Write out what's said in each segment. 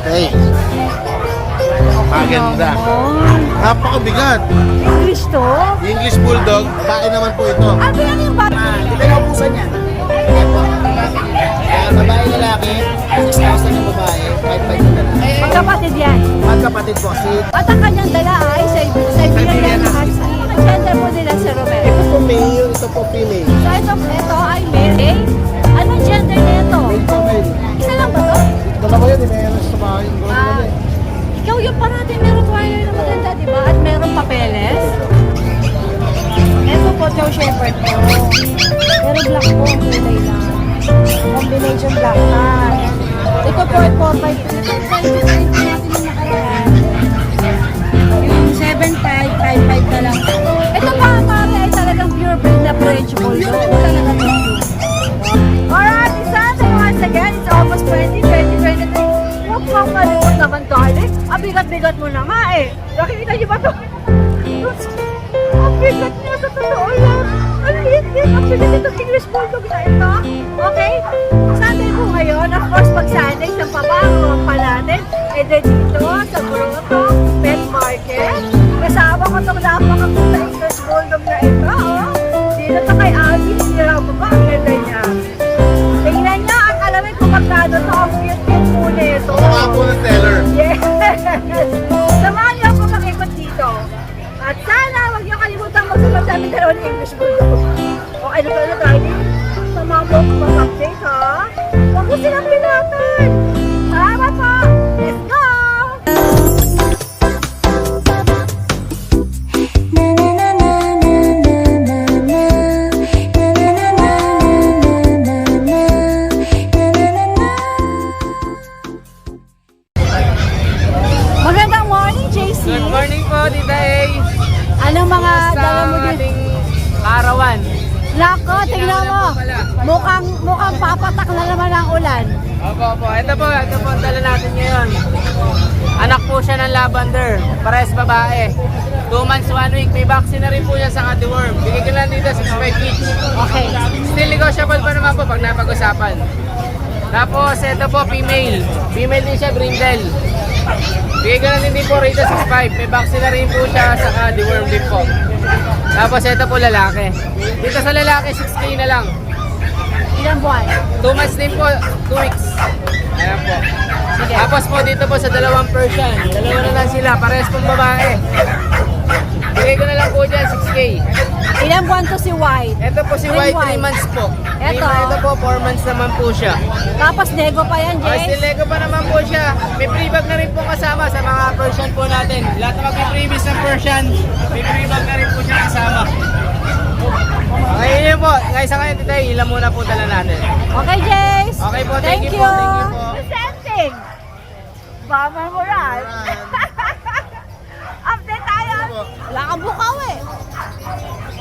Hey. Maganda. Napakabigat. English to? English Bulldog, babae naman po ito. Ano yan yung bata? Ito yung pusa niya. Babae lalaki, 6,000 yung babae, 5,500 yung lalaki. Magkapatid yan. Magkapatid po, si At ang kanyang dala ay Siberian Husky. Ang gender po nila si Romero. ito po male, ito po female. So ito ay male. Eh? Anong gender na ito? Male po male. Isa lang ba to? Dalawa yun, meron sa bahay. Ikaw yung parating meron wire na maganda, di ba? At meron papeles. Ito po, Chow Shepherd po. Pero black po, ang kulay lang. Combination black man. Ito po ay 4-5. Yung 7-5, 5-5 na lang. Ito pa, pare, ay talagang pure breed na French Bulldog. Talagang pure. Alright, Sunday once again. It's almost 2023. Huwag kang kalimut naman, darling. Ang bigat-bigat mo na nga eh. Nakikita niyo ba ito? Ang bigat niya sa totoo lang. Ang liit-liit. Ang bigat itong English Bulldog na ito. Okay? Sunday po ngayon. Of course, pag Sunday, sa pabangon pa natin. Eh, dito, sa Grotto, Pet Market. Kasama ko itong napakakuta English Bulldog na ito. Oh. Dito ito kay Abby. Sinira mo ba? Ang ganda niya. Tingnan niya ang alamin kung magkano ito. Ang cute-cute po nito. Mga po ng seller. Yes! Samahan niyo ako makikot dito. At sana huwag niyo kalimutan magsunod sa aming dalawa ng English Bulldog. O ano tayo? Samahan mo ako mag-update ha? Huwag mo silang pinatan! Tama po! Let's go! Magandang morning, JC! Good morning po, Tita A. Anong mga dala mo Sa dito? ating karawan. Nako, tingnan mo. Mukhang papatak na naman ang ulan. Opo. Ito po ang dala natin ngayon. Anak po siya ng lavender. Pares babae. 2 months, 1 week. May vaccine na rin po siya sa cutworm. Bigay ko lang dito 65 each. Okay. Still negotiable pa naman po pag napag-usapan. Tapos ito po female. Female din siya, brindle. Bigay ko lang din po rito 65. May vaccine na rin po siya sa deworm din po. Tapos ito po lalaki. Dito sa lalaki 6K na lang. Ilang buwan? 2 months din po, 2 weeks. Ayan po. Sige. Tapos po dito po sa dalawang Persian. Dalawa na lang sila, parehas pong babae. Bigay ko na lang po dyan, 6K. Ilang buwan to si White? Ito po si White, 3 months po. Ito. Ito po, 4 months naman po siya. Tapos nego pa yan, Okay, Jess? still Lego pa naman po siya. May free bag na rin po kasama sa mga Persian po natin. Lahat na mag-freebies ng Persian, may free bag na rin po siya kasama. Okay, yun po. Ngayon sa ngayon, Tita, ilan muna po dala natin. Okay, Jess? Okay po, Thank thank you you. po, thank you po. Presenting. Bama Moral. Update tayo. Wala kang bukaw eh.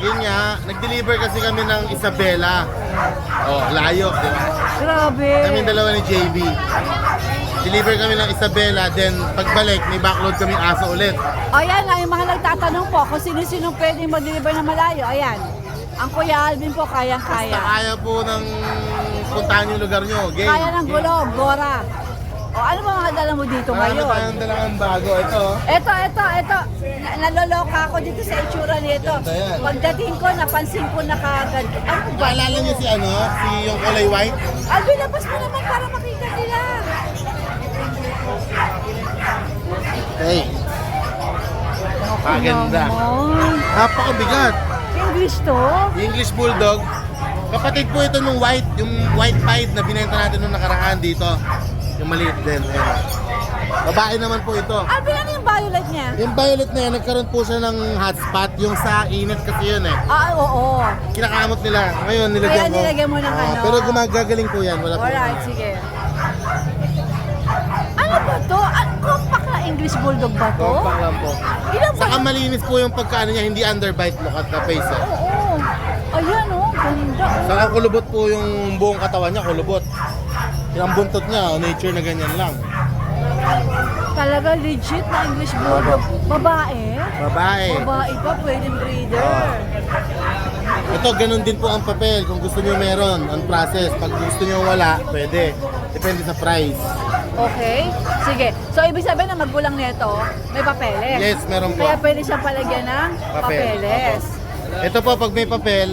Yun nga, nag-deliver kasi kami ng Isabela. Oh, layo, di ba? Grabe. Kami dalawa ni JB. Deliver kami ng Isabela, then pagbalik, may backload kami aso ulit. Ayan lang, yung mga nagtatanong po kung sino-sino pwede mag-deliver na malayo. Ayan. Ang Kuya Alvin po, Basta kayang-kaya. kaya po ng puntahan yung lugar nyo. Game. Kaya ng gulo, Bora. O ano ba mga dala mo dito Marami ngayon? tayong dalang bago. Ito, Ito. Naloloka ako dito sa itsura nito. Ganda yan. Pagdating ko, napansin ko na kagad. Ano ba? naalala nyo si si yung kulay white? Alvin, labas mo naman para makita nila. Hey. Maganda. Naman. Napakabigat. English to? English Bulldog. Kapatid po ito nung white, yung white pied na binenta natin nung nakaraan dito. Yung maliit din. Ayan. Babae naman po ito. Alvin, ano yung violet niya? Yung violet na yan, nagkaroon po siya ng hotspot. Yung sa init kasi yun eh. Oo. Kinakamot nila. Ngayon, Kaya nilagyan ko. nilagyan mo ng ano. Pero gumagagaling po yan. Wala po. Alright, sige. Ano ba to? Compact na English Bulldog ba to? Compact lang po. Ilan ba? Saka malinis po yung pagkaano niya, hindi underbite. Look at the face. Eh. Oo. Ayan ganda. Saka kulubot po yung buong katawan niya, kulubot. Yung buntot niya, nature na ganyan lang. Talaga legit na English Bulldog. Babae? Babae. Babae pa, pwedeng breeder. Ito, ganun din po ang papel. Kung gusto niyo meron, on process. Pag gusto niyo wala, pwede. Depende sa price. Okay? Sige. So, ibig sabihin na magulang nito, may papeles. Yes, meron po. Kaya pwede siyang palagyan ng papeles. Ito po, pag may papel,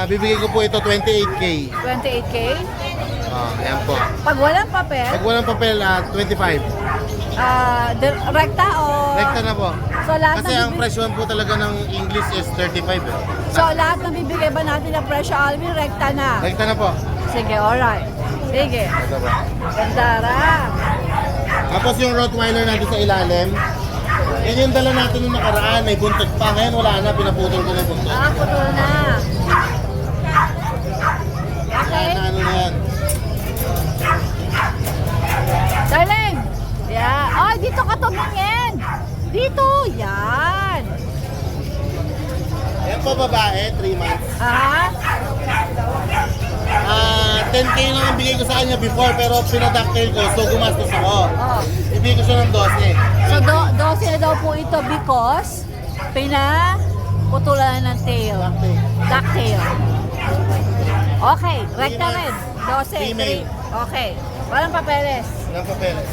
bibigay ko po ito 28K. 28K. Ayan po. Pag walang papel, Pag walang papel, 25. rekta o... Rekta na po. So, lahat Kasi ng ang presyon po talaga ng English is 35. So, lahat ng bibigay ba natin ng presyo, Alvin, rekta na? Rekta na po. Sige, alright. Sige. Ito po. Gandara. Tapos yung Rottweiler natin sa ilalim, yan yung dala natin nung nakaraan, may buntot pa. Ngayon wala na, pinaputol ko na yung buntot. Putol na. Okay. Na ano na yan. Darling. Yeah. Oh, dito ka tumingin. Dito. Yan. Yan po babae, 3 months. Ha? 10K lang ang bigay ko sa kanya before, pero pinadactyl ko, so gumastos ako. Oh. Ibigay ko siya ng 12. So, 12 na daw po ito because pinaputulan ng tail. Ducktail. Okay. Rekta rin. 12. Female. Okay. Walang papeles. Ng papeles.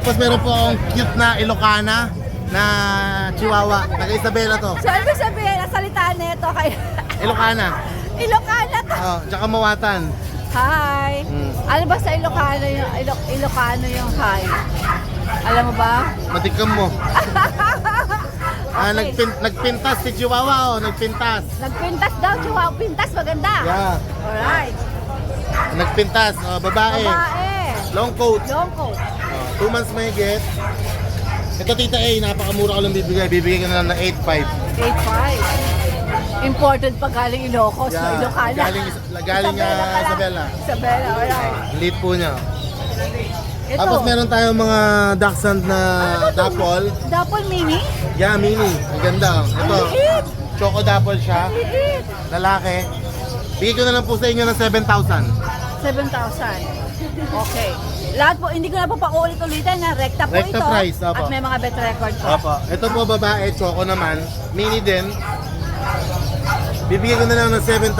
Tapos meron po akong cute na Ilocana na Chihuahua. Taga-Isabela to. So, ibig sabihin, ang salitaan nito kay Ilocana. Ilocana to. Tsaka Mawatan. Hi. Ano ba sa Ilocano yung Ilocano yung hi? Alam mo ba? Matikam mo. Okay. Nagpintas si Chihuahua, Nagpintas nagpintas. daw, Chihuahua. Pintas, maganda. Yeah. Alright. Nagpintas, babae. Babae. Long coat. Long coat. 2 months may get. Ito Tita A, napakamura ko lang bibigay. Bibigay ko na lang ng 8.5. 8.5. Imported pa galing Ilocos, no? Ilocana. Galing pala. Isabela. Isabela, alright. Lead po niya. Ito. Tapos meron tayong mga dachshund na dapol. Dapol mini? Yeah, mini. Ang ganda. Ito, Ang liit. choco dapol siya. Liit. Lalaki. Bigay ko na lang po sa inyo ng 7,000. 7,000. Okay. Lahat po, hindi ko na po paulit-ulitin na rekta po Rekta ito. price, opo. At may mga bet record po. Opo. Ito po babae, choco naman. Mini din. Bibigyan ko na lang ng 7,000.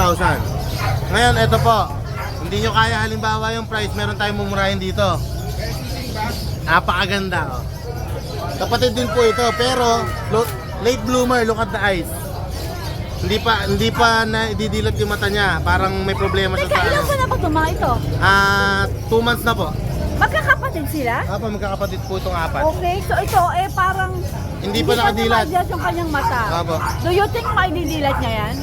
Ngayon, ito po. Hindi nyo kaya halimbawa yung price, meron tayong mumurahin dito. Napakaganda. Oh. Kapatid din po ito, pero late bloomer, look at the eyes. Hindi pa na ididilat yung mata niya. Parang may problema siya Teka, sa ilan po na po mga ito? 2 months na po. Magkakapatid sila? Magkakapatid po itong 4. Okay, so ito parang Hindi pa nakadilat. Hindi pa yung kanyang mata. Apo. Do you think maididilat niya yan?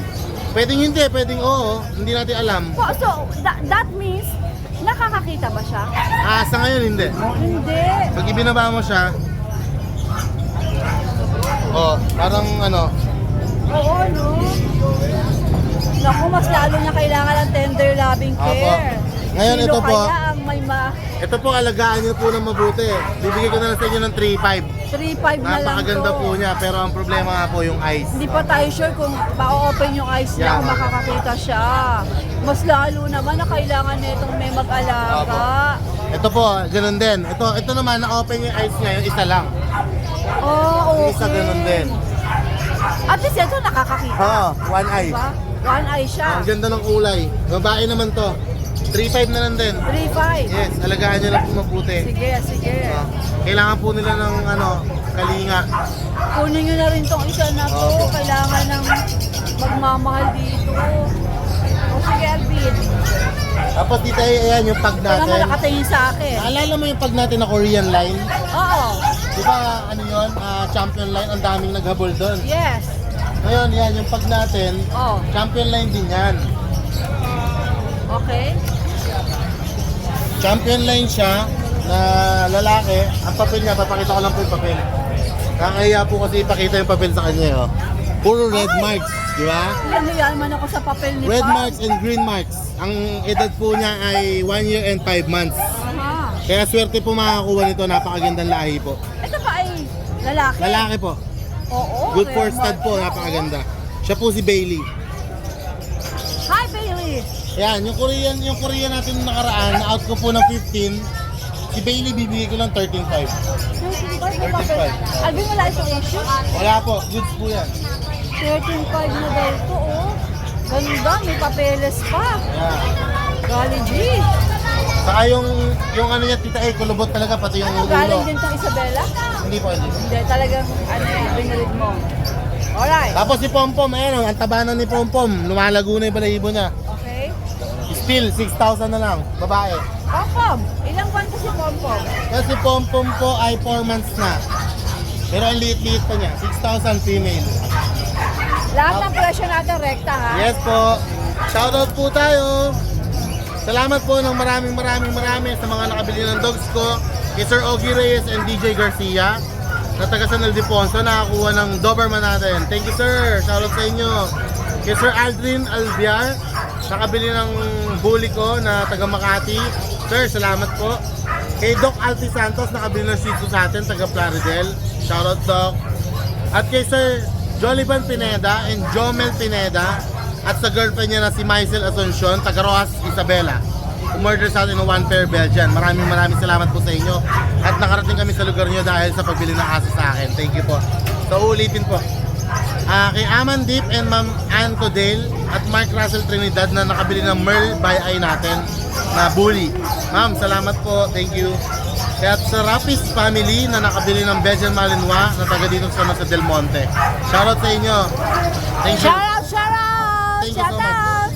Pwedeng hindi, pwedeng oo. Hindi natin alam. So, that means, nakakakita ba siya? Sa ngayon hindi. Hindi. Pag ibinaba mo siya, parang Oo, no? Naku, mas lalo niya kailangan ng tender loving care. Ngayon, Sino ito po. kaya ang may ito po, alagaan niyo po ng mabuti. Bibigay ko na lang sa inyo ng 3.5. 3.5 na lang Napakaganda to. po niya, pero ang problema nga po yung eyes. Hindi pa tayo sure kung pa-open yung eyes niya, Yeah. kung makakakita siya. Mas lalo naman na kailangan nitong may mag-alaga. Ito po, ganun din. Ito naman, na-open yung eyes niya, yung isa lang. Oh, Yung okay. isa ganun din. At least ito nakakakita. One eye. Diba? One eye siya. Ang ganda ng kulay. Babae naman to. 3.5 na lang din. 3.5. Yes, alagaan niyo lang po mabuti. Sige. Kailangan po nila ng kalinga. Kunin nyo na rin tong isa na to. Okay. Kailangan ng magmamahal dito. O sige, Alvin. Tapos dito ayan yung pag Ito naman natin. nakatingin sa akin. Naalala mo yung pag natin na Korean line? Oo. Di ba yun? Champion line, ang daming naghabol doon. Yes. Ngayon, yan yung pag natin, Oh. champion line din yan. Okay. Champion line siya na lalaki. Ang papel niya, papakita ko lang po yung papel. Nakakaya po kasi ipakita yung papel sa kanya. Oh. Puro red marks, di ba? Yan man ako sa papel ni Red Pao. marks and green marks. Ang edad po niya ay 1 year and 5 months. Aha. Kaya swerte po makakuha nito, napakagandang lahi po. Ito pa ay lalaki. Lalaki po. Oo. Good for red stud mark. po, napakaganda. Siya po si Bailey. Hi, Bailey. Yan, yung Korean natin nung nakaraan, na-out ko po ng 15. Si Bailey bibigay ko lang 13.5. 13.5. Alvin, wala itong issue? Wala po, goods po yan. 13.5 na daw ito, oh. Ganda, may papeles pa. Yeah. Golly G. Saka yung ano niya, tita eh, kulubot talaga, pati yung ulo. Galing din itong Isabela? Hindi po, hindi. Hindi, talagang ano yan, binalit mo. Alright. Tapos si Pompom, ayan, ang tabanan ni Pompom. Lumalago na yung balahibo niya. Okay. Still, 6,000 na lang, babae. Pompom. Ilang buwan kasi Pompom? Kasi Pompom po ay 4 months na. Pero ang liit-liit pa niya, 6,000 female. Lahat ng presyo natin rekta ha? Yes po. Shoutout po tayo. Salamat po ng maraming sa mga nakabili ng dogs ko. Kay Sir Ogie Reyes and DJ Garcia na taga San Ildefonso, nakakuha ng Doberman natin. Thank you sir. Shoutout sa inyo. Kay Sir Aldrin Albiar, nakabili ng bully ko na taga Makati. Sir, salamat po. Kay Doc Alti Santos, nakabili ng Shih Tzu sa atin, taga Plaridel. Shoutout Doc. At kay Sir Jolivan Pineda and Jomel Pineda at sa girlfriend niya na si Maisel Asuncion, taga Rojas Isabela. Umorder sa atin ng 1 pair Belgian. Maraming salamat po sa inyo. At nakarating kami sa lugar niyo dahil sa pagbili ng aso sa akin. Thank you po. So ulitin po. Kay Aman Deep and Ma'am Ann Codale at Mark Russell Trinidad na nakabili ng Merl by Eye natin na bully. Ma'am, salamat po. Thank you. Kaya sa Rapis family na nakabili ng Belgian Malinois na taga dito sa Del Monte. Shoutout sa inyo. Thank you. Shout out! Thank you so Shout much. out!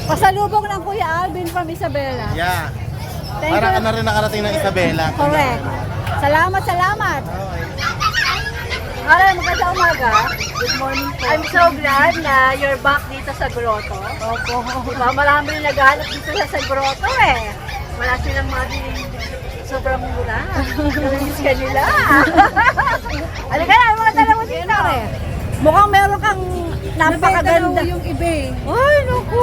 Pasalubong ng Kuya Alvin from Isabela. Yeah. Thank Para you. ka na rin nakarating ng Isabela. Correct. Salamat. Alright, magandang umaga. Good morning po. I'm so glad na you're back dito sa Grotto. Opo. Diba, marami rin naghahanap dito sa Grotto eh. Wala silang mabiling sobrang mura. Nalinis ka nila. Halika na, mga dalawa dito. Mukhang meron kang napakaganda. yung iba eh. Ay, naku.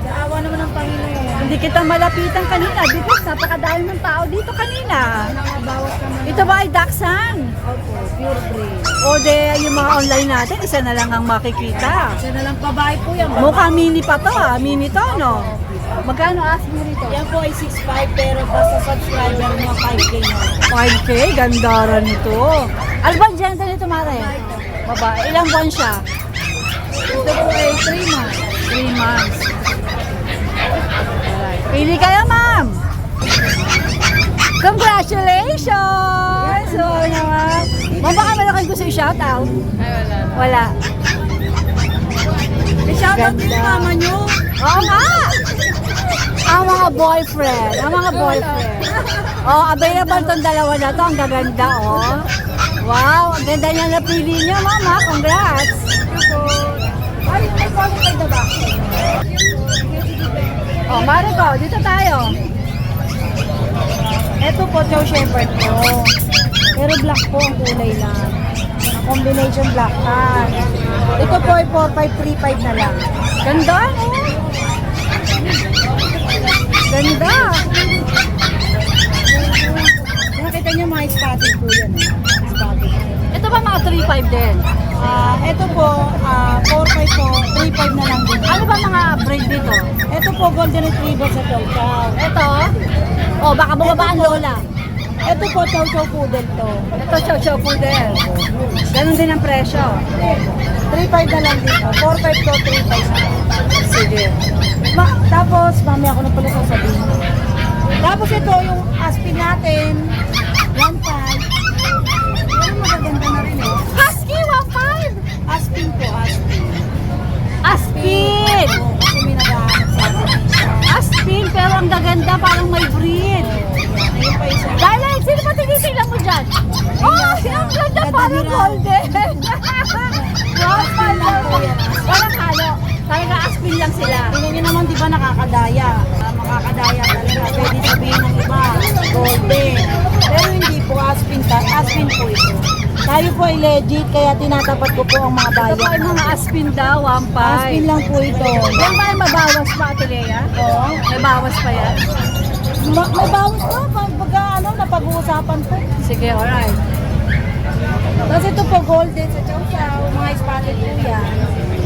Naawa naman ng Panginoon. Hindi kita malapitan kanina because napakadami ng tao dito kanina. Nakabawas ka naman. Ito ba ay Dachshund? Opo, pure breed. O de, yung mga online natin, isa na lang ang makikita. Isa na lang babae po yan. Mukhang mini pa to ha, mini to no? Magkano ask mo rito? Yan po ay 6'5", pero basta subscriber mo 5K na. 5K, ganda rin ito. Ano ba ang gender nito, Mare? Babae, ilang buwan siya? Ito po ay 3 months. 3 months. Alright. Pili kayo, ma'am! Congratulations! So, naman. Ma'am, baka meron kayo gusto i-shoutout? Ay, wala. Wala. I-shoutout din Ganda. yung mama nyo. Oo nga! Ang mga boyfriend. Oh, available tong dalawa na to. Ang gaganda, oh. Wow, ang ganda niya napili niyo, mama. Congrats! Ay, may qualified na ba? Oh, Mariko, dito tayo. Ito po, Chow Shepherd po. Pero black po ang kulay lang. Combination black tan. Ito po ay 4535 na lang. Ganda, oh. Ganda. Nakita niyo mga spotted po yan. Spotted. Ito ba mga 3.5 din? Ito po, 4'5 po, 3'5 na lang din. Ano ba mga breed dito? Ito po, Golden Retriever sa Chow Chow. Ito? Oh, baka bumaba ang lola. Ito po, Chow Chow Poodle to. Ito, chow chow poodle. Ganun din ang presyo. 3'5 na lang dito. 4'5 to, 3'5 na. Sige. Tapos, mamaya ako na pala sasabihin. Tapos ito, yung Aspin natin, 1'5. Ano magaganda na rin eh. Husky, 1.5! Aspin po, Aspin. Aspin! Oo, kasi may nag-ahanap sa atin. Aspin, pero ang gaganda, parang may breed. Ayun pa isa. Dahil, sino ba tinitingnan mo dyan? Oh, ang ganda, parang golden. Walang halo. Talaga aspin lang sila. Tingnan nyo naman, di ba nakakadaya? Makakadaya talaga. Pwede sabihin ng iba, golden. Pero hindi po, Aspin po ito. Tayo po ay legit, kaya tinatapat ko po ang mga Ito bayan. po ay mga aspin daw, 1.5. Aspin lang po ito. Yan ba ay mabawas pa, Ate Lea? Oo. May bawas pa yan? May bawas po, pagka napag-uusapan po. Sige, alright. Tapos ito po, golden sa Chow Chow, mga spotted po yan.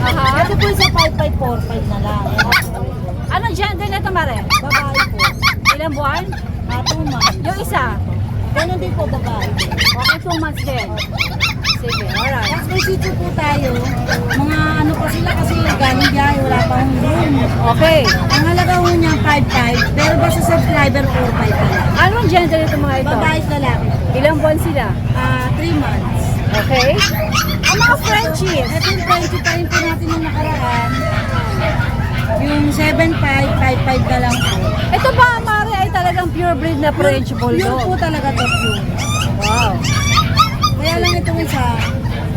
Aha. Ito po sa 5545 na lang. Anong gender nito, Mare? Babae po. Ilang buwan? 2 months. Yung isa? Ganun din po babae. Okay, 2 months din. Sige, alright. Tapos may sitio po tayo. Mga ano po sila kasi galing biyahe, wala pa hong room. Okay. Ang halaga ho niya 5.5, pero basta subscriber 4.5 na lang. Anong gender ito mga ito? Babae at lalaki. Ilang buwan sila? 3 months. Okay. Ang mga Frenchies. Ito yung 20 pa rin po natin yung nakaraan. Yung 7.5, 5.5 na lang po. Ito ba, Mari, ay talagang pure breed na French Yun Bulldog? po talaga to pure. Wow. Kaya lang itong isa,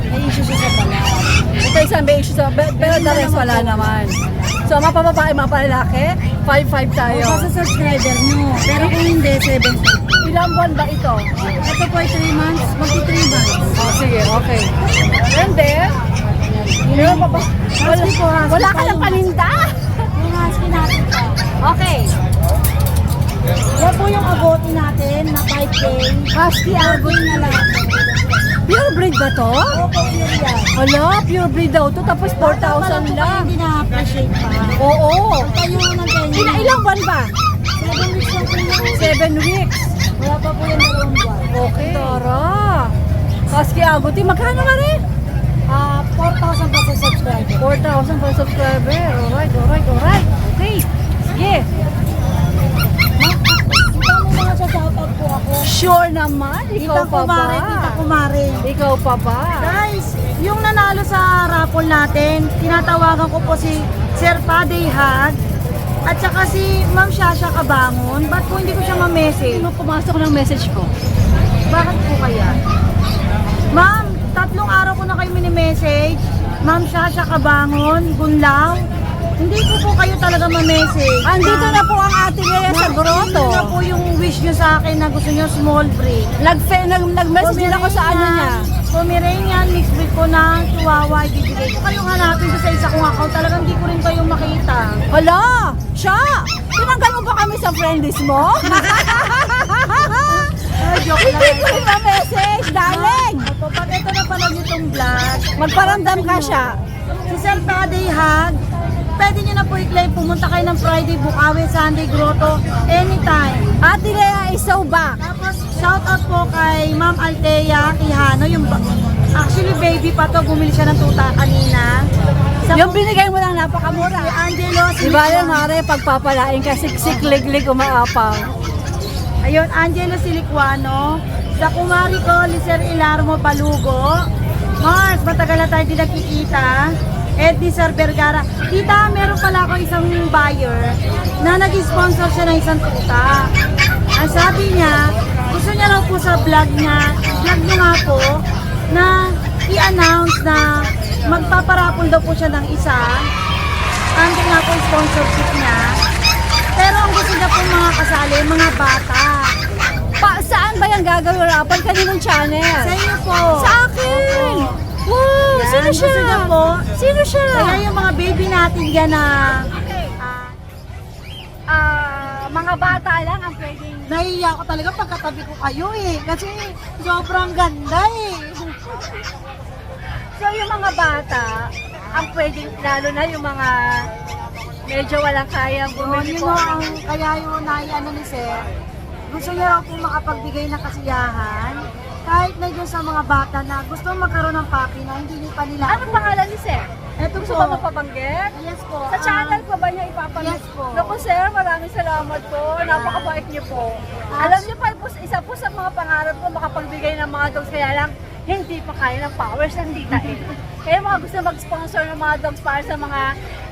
may issue siya sa balat. Ito isang may issue sa, pero the rest wala naman. So, mapababae, mapalalaki, 5'5 tayo. O sa subscriber nyo. Pero kung hindi, 7.5. Ilang buwan ba ito? Ito po ay 3 months, magti 3 months. Oh, sige, okay. And then, meron pa ba? Wala ka ng paninda? Yung husky natin pa. Okay. Yan po yung agote natin na 5K. Husky Agoy na lang. Pure breed ba to? Opo, pure yan. Hala, pure breed daw to, tapos 4,000 lang. Hindi na-appreciate pa. Oo. Ang tayo ng 10 years. Ilang buwan ba? 7 weeks lang po yun. 7 weeks. Wala pa po yung 2 buwan. Okay. Tara. Husky Agouti, magkano na rin? 4,000 pa sa subscriber. 4,000 per subscriber. Alright. Okay. Sige. Kita mo mga sa shoutout po ako. Sure naman. Ikaw Tita pa ba? Kumare, Tita Kumare. Ikaw pa ba? Guys, yung nanalo sa raffle natin, tinatawagan ko po si Sir Padey Hag at saka si Ma'am Shasha Kabangon. Ba't po hindi ko siya ma-message? Sino pumasok ng message ko? Bakit po kaya? Ma'am, 3 araw ko na kayo mini-message. Ma'am Shasha Kabangon, Gunlaw. Hindi po kayo talaga ma-message. Andito na po ang ate Lea sa grotto. Yun na po yung wish nyo sa akin na gusto nyo small breed. Nag-message din ako sa ano niya. Pomeranian, mixed breed po ng Chihuahua. Ibibigay ko kayong hanapin doon sa isa kong account. Talagang di ko rin kayo makita. Hala! Siya! Tinanggal mo ba kami sa friend list mo? Joke lang. Hindi ko rin ma-message, darling! Opo, pag ito na pala itong vlog, Magparamdam ka siya. si Sir Padey Hag, pwede nyo na po i-claim. Pumunta kayo ng Friday, Bukawi, Sunday, Grotto, anytime. Ate Lea is so back. Tapos, shoutout po kay Ma'am Althea Quijano. Actually, baby pa to. Bumili siya ng tuta kanina. Yung binigay mo lang napakamura. Si Angelo, si Di ba yan, Mare, pagpapalain ka, siksik-liglig, umaapaw. Ayun, Angelo Silicuano. Sa kumari ko, Lizer Ilarmo Balugo. Mars, matagal na tayo hindi nakikita. Eddie Sir Vergara. Tita, meron pala ako isang buyer na nag-sponsor siya ng isang tuta. Ang sabi niya, gusto niya lang po sa vlog niya nga po, na i-announce na magpaparapol daw po siya ng isa. Andun nga po yung sponsorship niya. Pero ang gusto niya po mga kasali, mga bata. Saan ba yung gagawin rapan? Kaninong channel? Sa inyo po. Sa akin! Wow! Yan, Sino siya? gusto niya po. Sino siya? Kaya yung mga baby natin dyan na Mga bata lang ang pwedeng... nahihiya ko talaga pagkatabi ko kayo eh. Kasi sobrang ganda eh. So yung mga bata, ang pwedeng, lalo na yung mga medyo walang kayang bumili Yun po. ang kaya yung naiano ni Sir. Gusto niya raw po makapagbigay ng kasiyahan. Kahit na dun sa mga bata na gusto magkaroon ng papi na hindi pa nila. Anong pangalan ni Sir? Eto Gusto po. ba mapabanggit? Yes po. Sa channel ko ba niya ipapamit? Yes po. Naku sir, maraming salamat po. Napakabait niyo po. Alam niyo pa, isa po sa mga pangarap ko makapagbigay ng mga dogs, kaya lang hindi pa kaya ng powers ng ditahin. Kaya mga gusto mag-sponsor ng mga dogs para sa mga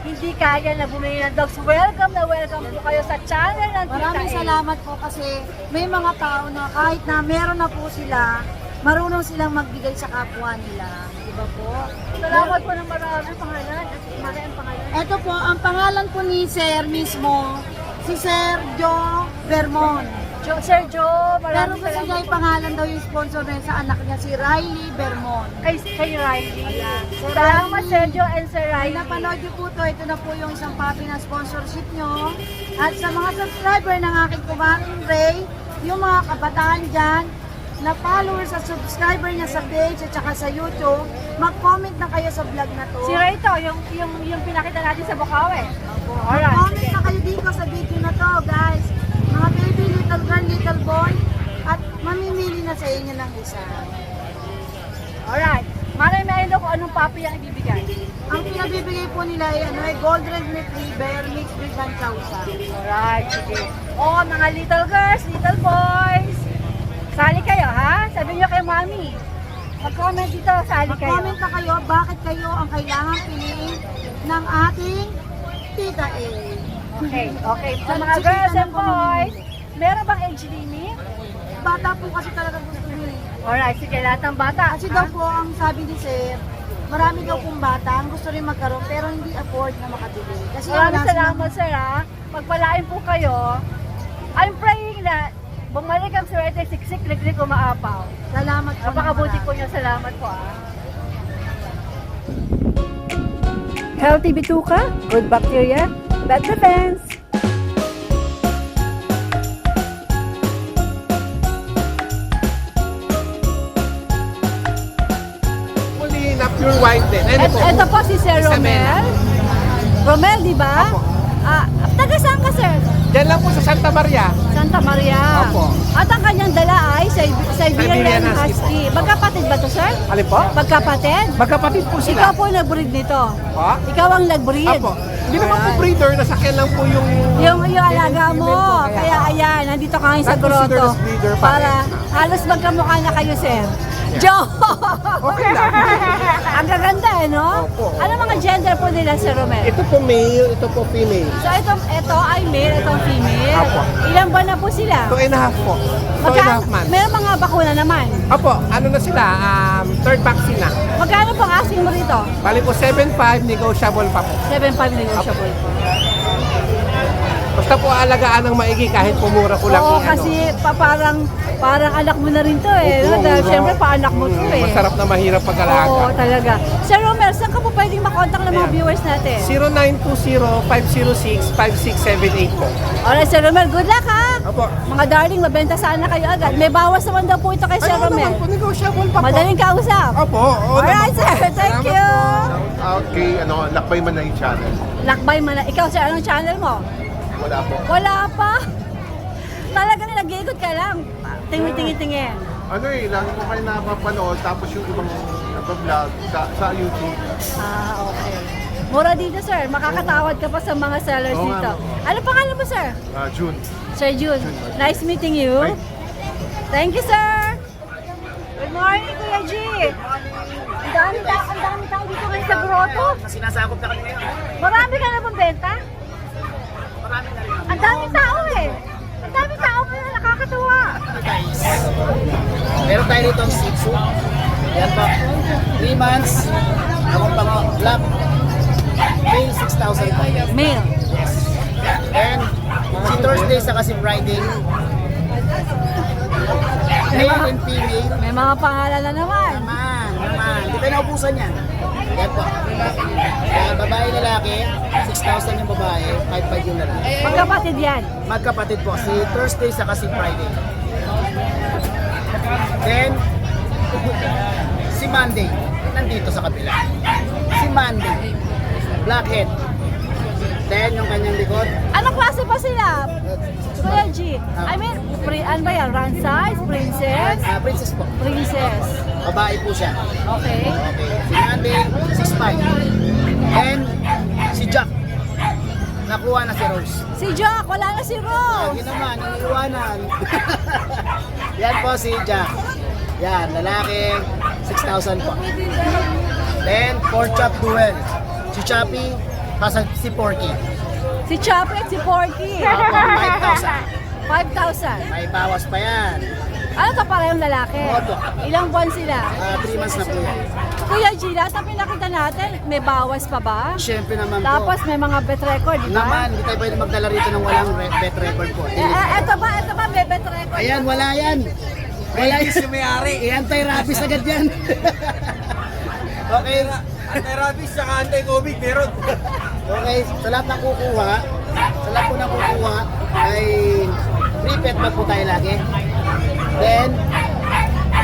hindi kaya na bumili ng dogs, welcome na welcome po kayo sa channel ng Maraming Tita A. salamat po kasi may mga tao na kahit na meron na po sila, marunong silang magbigay sa kapwa nila. Diba po? Salamat po ng maraming pangalan. Mari ang pangalan. Ito po, ang pangalan po ni Sir mismo, si Sir Joe Vermont. Sir Joe, Pero maraming gusto niya salamat po. ipangalan daw yung sponsor na yun sa anak niya, si Riley Vermont. Kay Riley. Sir Salamat Riley. Sir Joe and Sir Ay, Riley. napanood niyo po ito na po yung isang papi na sponsorship nyo. At sa mga subscriber ng aking kumaring Ray, yung mga kabataan dyan, na followers at subscriber niya sa page at saka sa YouTube, mag-comment na kayo sa vlog na to. Si Rayto, yung pinakita natin sa Bukawi. Alright. Comment sige. na kayo dito sa video na to, guys. Mga baby, little girl, little boy. At mamimili na sa inyo ng isa. Alright. Mare, may ano kung anong puppy ang ibibigay. Ang pinabibigay po nila ay Golden Retriever mixed with Manchausa. Alright, sige. Oh, mga little girls, little boys. Sali kayo, ha? Sabi niyo kay mami. Mag-comment dito, sali kayo. Mag-comment na kayo bakit kayo ang kailangan piliin ng ating Tita A. Okay, okay. Sa mga girls and boys, meron bang age limit? Bata po kasi talaga gusto nyo eh. Alright, sige, lahat ng bata. Kasi daw po ang sabi ni Sir, marami daw pong bata ang gusto rin magkaroon pero hindi afford na makabili. Kasi Maraming wala salamat, sir, ha? Pagpalain po kayo. I'm praying na bumalik ang swerte, siksik, liklik, umaapaw. Salamat po. Napakabuti po niyo. Salamat po, ha? Healthy bituka, good bacteria, bad defense. Fully na pure white din. Ito po si Sir Romel. Romel, di ba? Taga saan ka, sir? Diyan lang po sa Santa Maria. Santa Maria. Opo. At ang kanyang dala ay Siberian Siberian Husky Husky. Magkapatid ba to, sir? Alin po? Magkapatid? Magkapatid po Ikaw sila. po nag-breed nito. Po? Ikaw ang nag-breed. Apo. Hindi naman po breeder, nasakyan lang po yung... Yung alaga mo. Female po, Kaya ayan, nandito ka ngayon sa Not considered grotto. as breeder pa Para rin. halos magkamukha na kayo, sir. Joke! Okay lang. Ang gaganda, eh, no? Opo. Ano mga gender po nila, Sir Romel? Ito po male, ito po female. So ito ay male, itong female. Apo. Ilang buwan na po sila? 2.5 po. 2.5 months. Meron mga bakuna naman. Apo, ano na sila? Third vaccine na. Magkano pang asking mo rito? Bali po 7.5, negotiable pa po. 7.5 negotiable po. Basta po alagaan ng maigi kahit pumura ko lang Oo, i-ano. kasi parang anak mo na rin to eh. Opo, Dahil oo. siyempre pa-anak mo to eh. Masarap na mahirap pag-alaga. Oo, talaga. Sir Romel, saan ka po pwedeng makontak ng mga Ayan. viewers natin? 0920-506-5678 po. Alright, Sir Romel, good luck ha! Apo. Mga darling, mabenta sana kayo agad. May bawas naman daw po ito kay Sir Ano naman Romel. po, negotiable pa po. Madaling kausap. Opo. oo Alright, naman po. sir. Thank Salamat you. po. Okay, Lakbay Manay Channel. Lakbay man. Ikaw, sir, anong channel mo? Wala po. Wala pa. Talagang nag-iikot ka lang. Tingin-tingin-tingin. Lagi ko kayo napapanood, tapos yung ibang vlog sa YouTube. Okay. Mura dito, sir. Makakatawad ka pa sa mga sellers Oo nga, dito. ma'am. Ano pangalan mo, sir? June. Sir June. Nice meeting you. Bye. Thank you, sir. Good morning, Kuya G. Ang dami tao dito ngayon sa grotto. Sinasakop na kami ngayon. Marami ka na bang benta? Marami na rin. Ang dami tao eh. Ang dami tao pa na nakakatuwa. Guys, meron tayo rito ang Shih Tzu. Yan po. 3 months. Akong pang black. Pay 6,000 po. Male. Yes. And si Thursday sa kasi Friday. Male and female. May mga pangalan na naman. Naman. Hindi tayo naubusan yan. Yan po. Kaya babae lalaki, 6,000 yung babae, 5,500 yung lalaki. Magkapatid yan. Magkapatid po, si Thursday sa kasi Friday. Then, si Monday, nandito sa kabila. Si Monday, blackhead. Then, yung kanyang likod, Anong klase pa sila? Kuya G. I mean, ano ba yan? Run size? Princess? princess po. Princess. Babae po siya. Okay. Okay. Si Monday, 6'5". Then, si Jack. Nakuha na si Rose. Si Jack, wala na si Rose. Lagi naman, iniiwanan. Yan po si Jack. Yan, lalaki, 6,000 po. Then, pork chop duel. Si Choppy, si Porky. Si Choppy at si Porky. 5,000. 5,000. May bawas pa yan. Ano to parehong lalaki? Opo. Ilang buwan sila? 3 months na po yan. Kuya G, lahat na pinakita natin, may bawas pa ba? Siyempre naman po. Tapos may mga bet record, di ba? Naman, hindi tayo pwede magdala rito ng walang bet record po. Ito ba, may bet record? Ayan, wala yan. Wala yan. si may-ari. I-anti-rabies agad yan. Okay. Anti-rabies saka anti-COVID meron. Okay, sa lahat ng kukuha, ay free pet bag po tayo lagi. Then,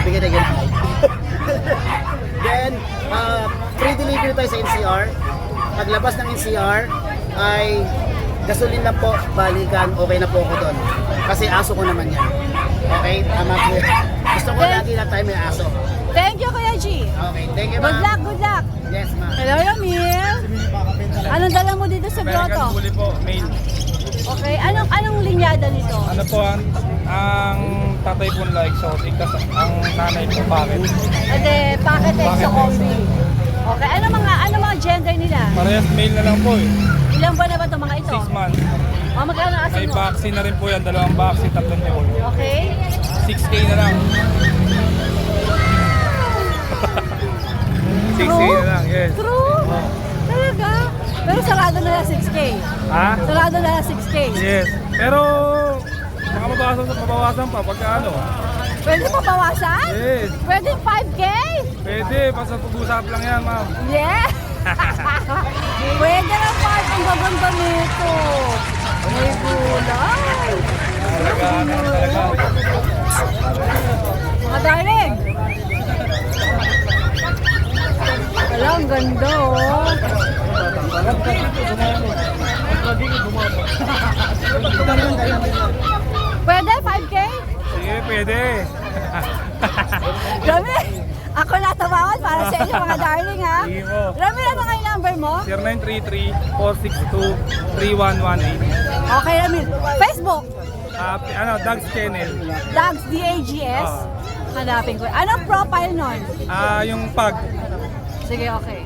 bigyan again. Then, free delivery tayo sa NCR. Paglabas ng NCR, ay gasolin lang po, balikan, okay na po ako doon. Kasi aso ko naman yan. Okay, tama po yan. Gusto ko lagi na tayo may aso. Thank you, Kuya G. Okay, thank you, Good ma'am. luck, good luck. Yes, ma'am. Hello, Ramil. Anong dala mo dito sa grotto? American Bully po, male. Okay, anong linyada nito? Ano po ang tatay po nila exotic, tas ang nanay po bakit? Ate, packet Packet sa coffee. Okay, ano mga gender nila? Parehas male na lang po eh. Ilang buwan na ba itong mga ito? 6 months. O, magkano ang May asin mo? vaccine na rin po yan, 2 vaccine, 3 newborn. Okay. 6K na lang. 6K na lang, yes. True? Talaga? Pero sarado na lang 6K. Ha? Sarado na lang 6K. Yes. Pero baka mabawasan pa pagka ano. Pwede pa bawasan? Yes. Pwede 5K? Pwede, basta pag-usap lang yan, ma'am. Yeah! Pwede lang pa ang gaganda nito. May gulay. Talaga, talaga. Mga darling. Wala, ang ganda oh. Pwede 5K? Sige, pwede. Rami, ako natawakan para sa inyo mga darling ha. Sige po. Rami, ano nga yung number mo? 0933-462-3118. Okay, Rami. Facebook, Doug's Channel. Dags, D-A-G-S. Hanapin ko. Anong profile nun? Yung pag. Sige, okay.